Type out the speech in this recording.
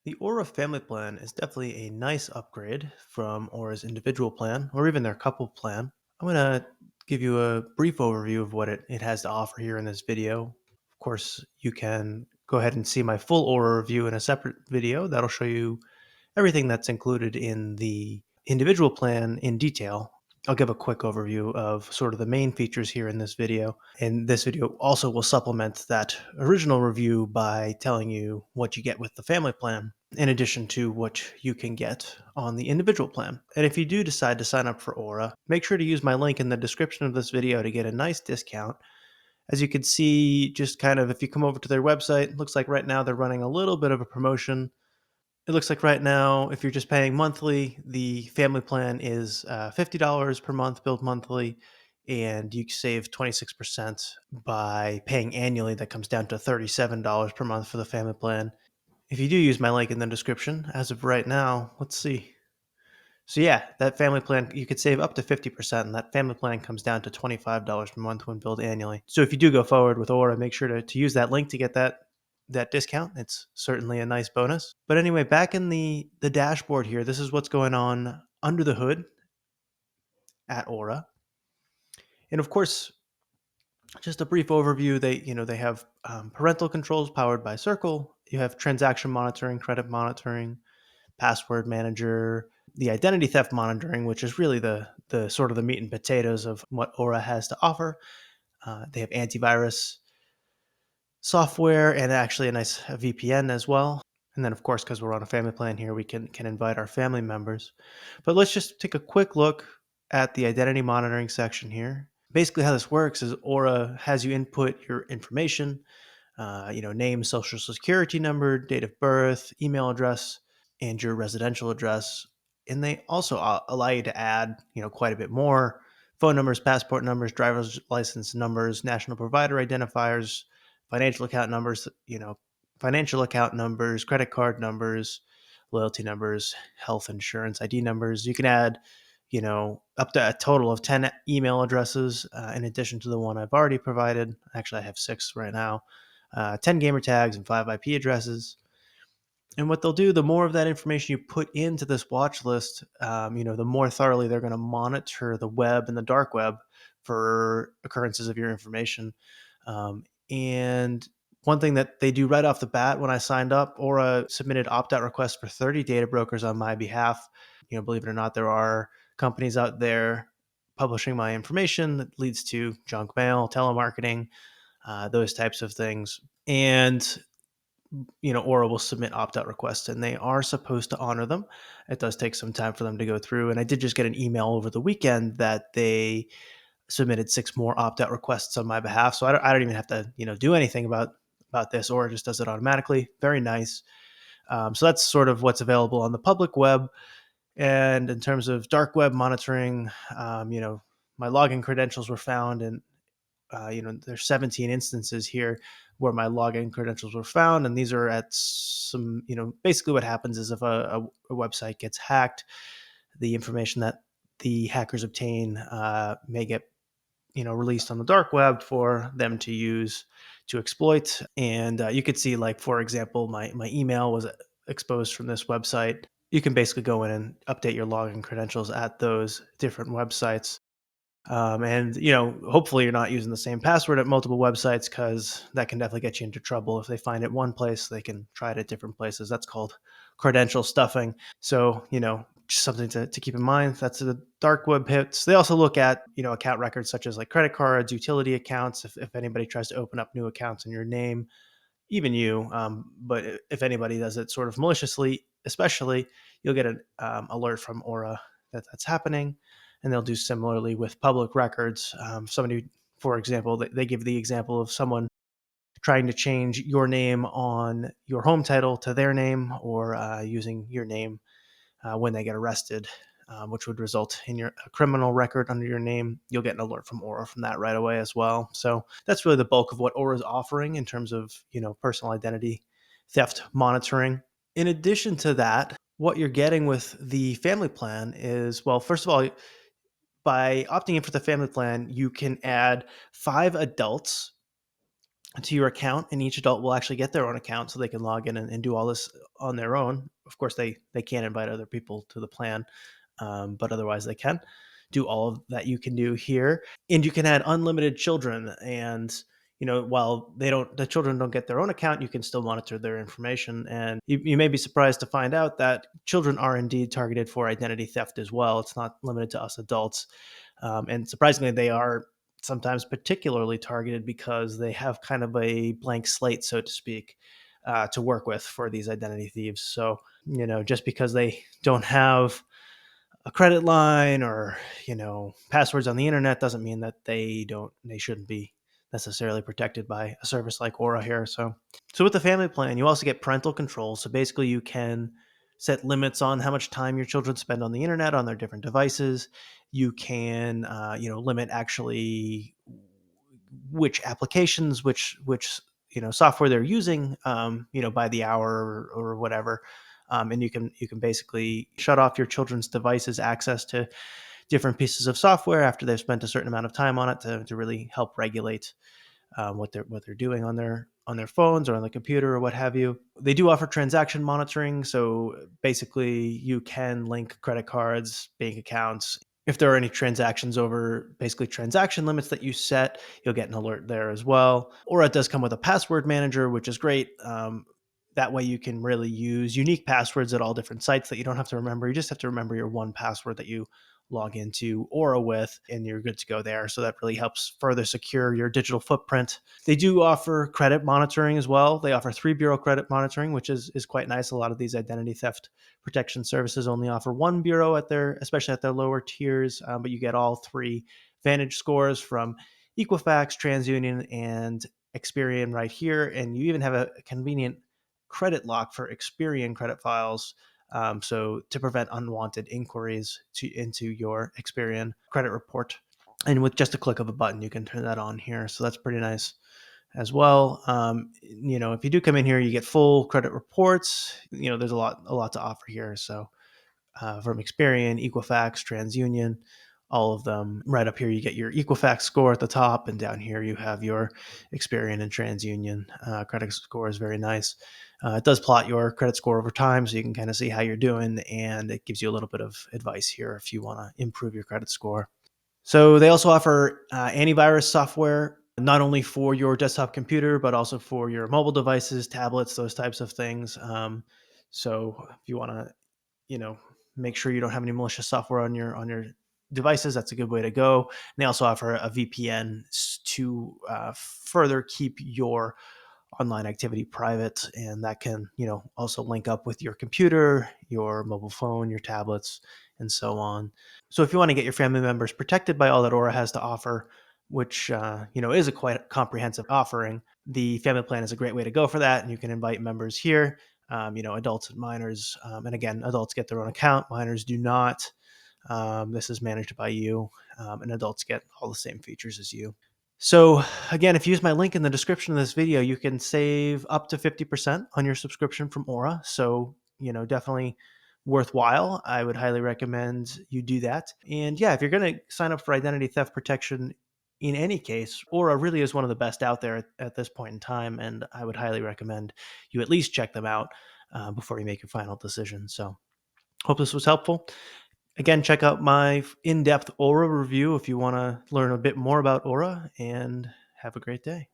The Aura family plan is definitely a nice upgrade from Aura's individual plan or even their couple plan. I'm going to give you a brief overview of what it has to offer here in this video. Of course, you can go ahead and see my full Aura review in a separate video that'll show you everything that's included in the individual plan in detail. I'll give a quick overview of sort of the main features here in this video. And this video also will supplement that original review by telling you what you get with the family plan, in addition to what you can get on the individual plan. And if you do decide to sign up for Aura, make sure to use my link in the description of this video to get a nice discount. As you can see, just kind of if you come over to their website, it looks like right now they're running a little bit of a promotion. It looks like right now, if you're just paying monthly, the family plan is $50 per month, billed monthly, and you save 26% by paying annually. That comes down to $37 per month for the family plan. If you do use my link in the description, as of right now, let's see. So yeah, that family plan, you could save up to 50%, and that family plan comes down to $25 per month when billed annually. So if you do go forward with Aura, make sure to use that link to get that discount. It's certainly a nice bonus. But anyway, back in the dashboard here, this is what's going on under the hood at Aura. And of course, just a brief overview, they have parental controls powered by Circle. You have transaction monitoring, credit monitoring, password manager, the identity theft monitoring, which is really the sort of the meat and potatoes of what Aura has to offer. They have antivirus software and actually a nice VPN as well. And then, of course, because we're on a family plan here, we can invite our family members. But let's just take a quick look at the identity monitoring section here. Basically, how this works is Aura has you input your information, name, social security number, date of birth, email address, and your residential address. And they also allow you to add, quite a bit more: phone numbers, passport numbers, driver's license numbers, national provider identifiers, financial account numbers, financial account numbers, credit card numbers, loyalty numbers, health insurance ID numbers. You can add, up to a total of 10 email addresses in addition to the one I've already provided. Actually, I have 6 right now. 10 gamer tags and 5 IP addresses. And what they'll do, the more of that information you put into this watch list, the more thoroughly they're going to monitor the web and the dark web for occurrences of your information. And one thing that they do right off the bat when I signed up, Aura submitted opt-out requests for 30 data brokers on my behalf. Believe it or not, there are companies out there publishing my information that leads to junk mail, telemarketing, those types of things. And Aura will submit opt-out requests, and they are supposed to honor them. It does take some time for them to go through, and I did just get an email over the weekend that they submitted 6 more opt-out requests on my behalf. So I don't even have to do anything about this. Aura just does it automatically. Very nice. So that's sort of what's available on the public web. And in terms of dark web monitoring, my login credentials were found, and there's 17 instances here where my login credentials were found, and these are at some, basically what happens is if a website gets hacked, the information that the hackers obtain may get released on the dark web for them to use to exploit. And you could see, like, for example, my email was exposed from this website. You can basically go in and update your login credentials at those different websites. And hopefully you're not using the same password at multiple websites, because that can definitely get you into trouble. If they find it one place, they can try it at different places. That's called credential stuffing. So just something to keep in mind. That's the dark web hits. They also look at account records such as like credit cards, utility accounts. If anybody tries to open up new accounts in your name, even you, but if anybody does it sort of maliciously, especially, you'll get an alert from Aura that that's happening. And they'll do similarly with public records. Somebody, for example, they give the example of someone trying to change your name on your home title to their name, or using your name when they get arrested, which would result in a criminal record under your name. You'll get an alert from Aura from that right away as well. So that's really the bulk of what Aura is offering in terms of personal identity theft monitoring. In addition to that, what you're getting with the family plan is, well, first of all, by opting in for the family plan, you can add 5 adults to your account, and each adult will actually get their own account so they can log in and do all this on their own. Of course, they can't invite other people to the plan, but otherwise they can do all of that you can do here. And you can add unlimited children, and while the children don't get their own account, you can still monitor their information. And you may be surprised to find out that children are indeed targeted for identity theft as well. It's not limited to us adults. And surprisingly, they are sometimes particularly targeted because they have kind of a blank slate, so to speak, to work with for these identity thieves. So, just because they don't have a credit line or, passwords on the internet doesn't mean that they shouldn't be necessarily protected by a service like Aura here. So with the family plan, you also get parental control. So basically, you can set limits on how much time your children spend on the internet on their different devices. You can, limit actually which applications, which software they're using, by the hour or whatever. And you can basically shut off your children's devices access to different pieces of software after they've spent a certain amount of time on it to really help regulate what they're doing on their phones or on the computer or what have you. They do offer transaction monitoring, so basically you can link credit cards, bank accounts. If there are any transactions over basically transaction limits that you set, you'll get an alert there as well. Or it does come with a password manager, which is great. That way you can really use unique passwords at all different sites that you don't have to remember. You just have to remember your one password that you log into Aura with, and you're good to go there. So that really helps further secure your digital footprint. They do offer credit monitoring as well. They offer 3 bureau credit monitoring, which is quite nice. A lot of these identity theft protection services only offer 1 bureau especially at their lower tiers, but you get all 3 Vantage scores from Equifax, TransUnion, and Experian right here. And you even have a convenient credit lock for Experian credit files, so to prevent unwanted inquiries into your Experian credit report. And with just a click of a button, you can turn that on here. So that's pretty nice as well. If you do come in here, you get full credit reports. There's a lot to offer here. So from Experian, Equifax, TransUnion, all of them. Right up here, you get your Equifax score at the top, and down here you have your Experian and TransUnion credit score. Is very nice. It does plot your credit score over time, so you can kind of see how you're doing, and it gives you a little bit of advice here if you want to improve your credit score. So they also offer antivirus software, not only for your desktop computer, but also for your mobile devices, tablets, those types of things. So if you want to, you know, make sure you don't have any malicious software on your devices, that's a good way to go. And they also offer a VPN to further keep your online activity private, and that can also link up with your computer, your mobile phone, your tablets, and so on. So if you want to get your family members protected by all that Aura has to offer, which is a quite comprehensive offering, the family plan is a great way to go for that. And you can invite members here, adults and minors. And again, adults get their own account, minors do not. This is managed by you, and adults get all the same features as you. So again, if you use my link in the description of this video, you can save up to 50% on your subscription from Aura. So, definitely worthwhile. I would highly recommend you do that. And yeah, if you're going to sign up for identity theft protection in any case, Aura really is one of the best out there at this point in time. And I would highly recommend you at least check them out before you make your final decision. So hope this was helpful. Again, check out my in-depth Aura review if you want to learn a bit more about Aura, and have a great day.